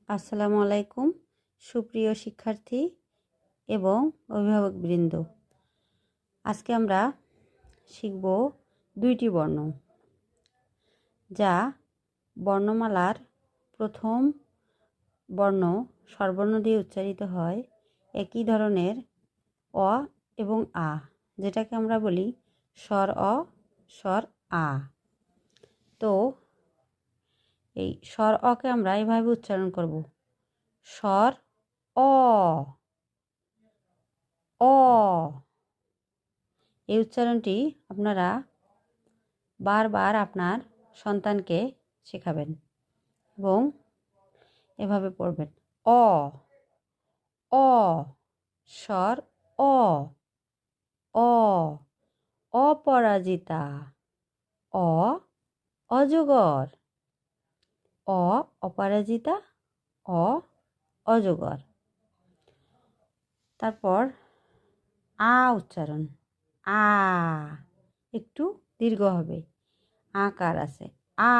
আসসালামু আলাইকুম সুপ্রিয় শিক্ষার্থী এবং অভিভাবকবৃন্দ। আজকে আমরা শিখব দুইটি বর্ণ, যা বর্ণমালার প্রথম বর্ণ স্বরবর্ণ দিয়ে উচ্চারিত হয়। একই ধরনের অ এবং আ, যেটাকে আমরা বলি স্বর অ, স্বর আ। তো এই স্বর অকে আমরা এভাবে উচ্চারণ করব, স্বর অ, অ। এই উচ্চারণটি আপনারা বারবার আপনার সন্তানকে শেখাবেন এবং এভাবে পড়বেন, অ, অ, স্বর অ, অ, অপরাজিতা, অ, অজগর, অ, অপরাজিতা, অ, অজগর। তারপর আ উচ্চারণ, আ একটু দীর্ঘ হবে, আকার আছে, আ,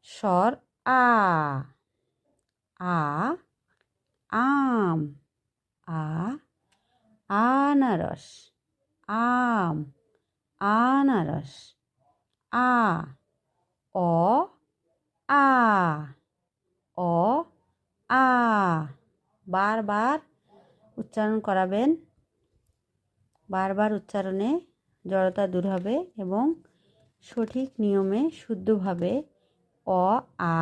স্বর আ, আ, আম, আ, আনারস, আম, আনারস, আ, অ, আ, অ, আ। বারবার উচ্চারণ করাবেন, বারবার উচ্চারণে জড়তা দূর হবে এবং সঠিক নিয়মে শুদ্ধভাবে অ আ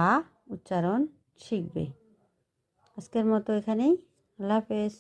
উচ্চারণ শিখবে। আজকের মতো এখানেই। আল্লাহ হাফেজ।